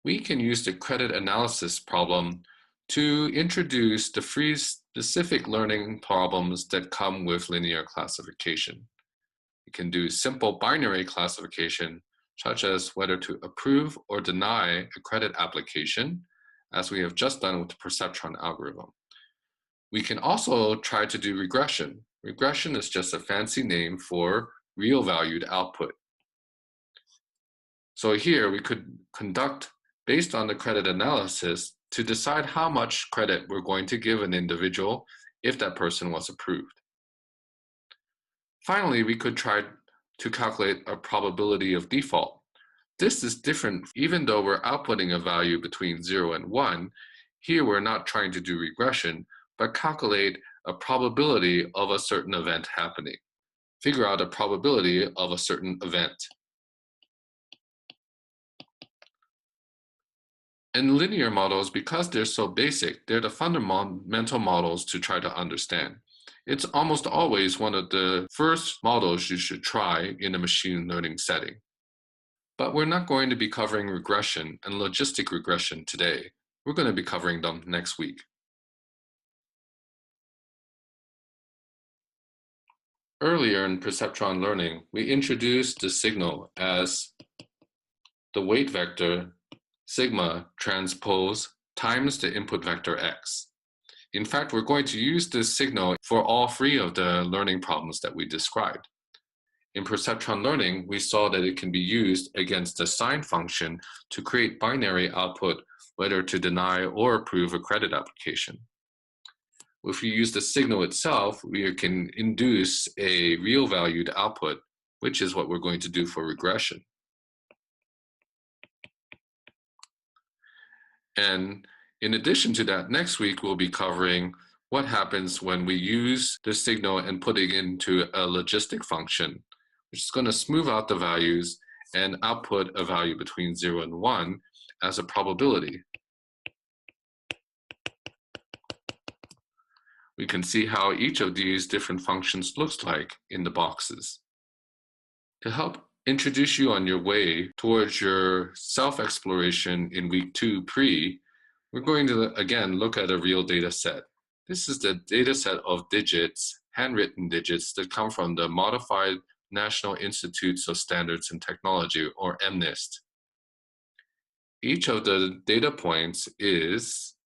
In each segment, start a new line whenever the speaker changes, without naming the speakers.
we can use the credit analysis problem to introduce the free specific learning problems that come with linear classification. We can do simple binary classification, such as whether to approve or deny a credit application, as we have just done with the perceptron algorithm. We can also try to do regression. Regression is just a fancy name for real valued output. So here we could conduct, based on the credit analysis, to decide how much credit we're going to give an individual if that person was approved. Finally, we could try to calculate a probability of default. This is different. Even though we're outputting a value between 0 and 1, here we're not trying to do regression, but calculate a probability of a certain event happening. Figure out a probability of a certain event. And linear models, because they're so basic, they're the fundamental models to try to understand. It's almost always one of the first models you should try in a machine learning setting. But we're not going to be covering regression and logistic regression today. We're going to be covering them next week. Earlier in perceptron learning, we introduced the signal as the weight vector sigma transpose times the input vector x. In fact, we're going to use this signal for all three of the learning problems that we described. In perceptron learning, we saw that it can be used against the sign function to create binary output, whether to deny or approve a credit application. If we use the signal itself, we can induce a real valued output, which is what we're going to do for regression. And in addition to that, next week we'll be covering what happens when we use the signal and put it into a logistic function, which is going to smooth out the values and output a value between 0 and 1 as a probability. We can see how each of these different functions looks like in the boxes. To help introduce you on your way towards your self-exploration in week 2 pre, we're going to again look at a real data set. This is the data set of digits, handwritten digits that come from the Modified National Institutes of Standards and Technology, or MNIST. Each of the data points is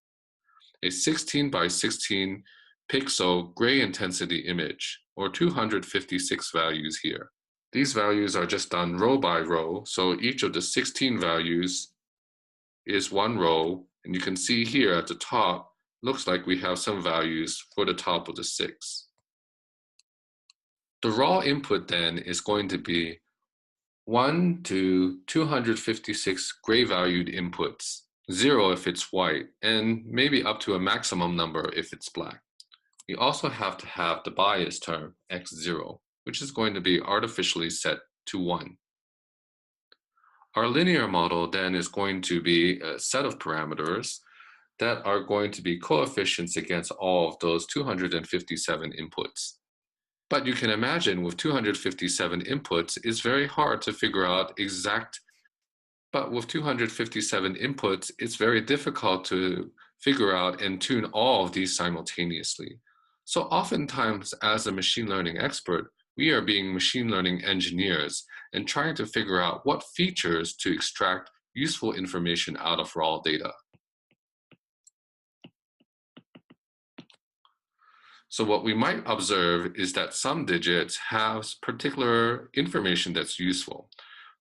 a 16 by 16 pixel gray intensity image, or 256 values here. These values are just done row by row, so each of the 16 values is one row, and you can see here at the top, looks like we have some values for the top of the 6. The raw input then is going to be 1 to 256 gray valued inputs, 0 if it's white, and maybe up to a maximum number if it's black. We also have to have the bias term, x0, which is going to be artificially set to 1. Our linear model then is going to be a set of parameters that are going to be coefficients against all of those 257 inputs. But you can imagine with 257 inputs, it's very hard to figure out but with 257 inputs, it's very difficult to figure out and tune all of these simultaneously. So oftentimes, as a machine learning expert, we are being machine learning engineers and trying to figure out what features to extract useful information out of raw data. So what we might observe is that some digits have particular information that's useful.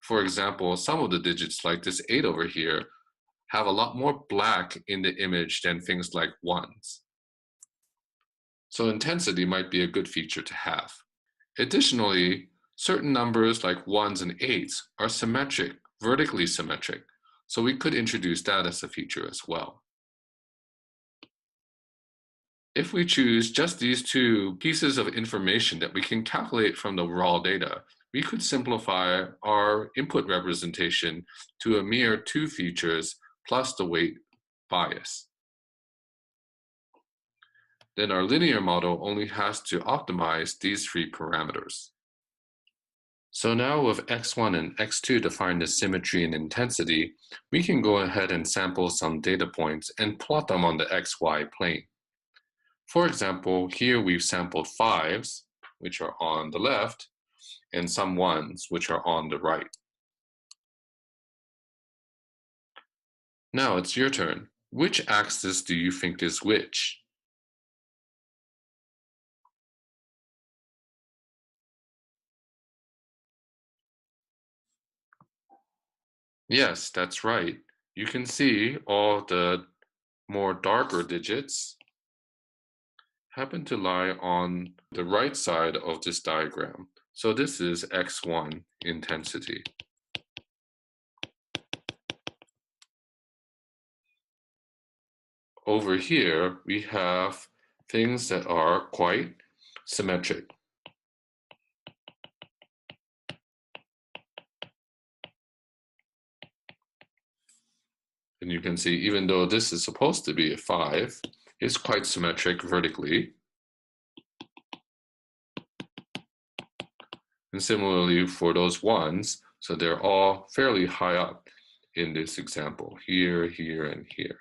For example, some of the digits like this 8 over here have a lot more black in the image than things like 1s. So intensity might be a good feature to have. Additionally, certain numbers like 1s and 8s are symmetric, vertically symmetric, so we could introduce that as a feature as well. If we choose just these two pieces of information that we can calculate from the raw data, we could simplify our input representation to a mere 2 features plus the weight bias. Then our linear model only has to optimize these 3 parameters. So now with x1 and x2 defined as symmetry and intensity, we can go ahead and sample some data points and plot them on the xy plane. For example, here we've sampled 5s, which are on the left, and some 1s, which are on the right. Now it's your turn. Which axis do you think is which? Yes, that's right. You can see all the more darker digits happen to lie on the right side of this diagram. So this is x1 intensity. Over here, we have things that are quite symmetric. And you can see, even though this is supposed to be a 5, it's quite symmetric vertically. And similarly for those 1s, so they're all fairly high up in this example, here, here, and here.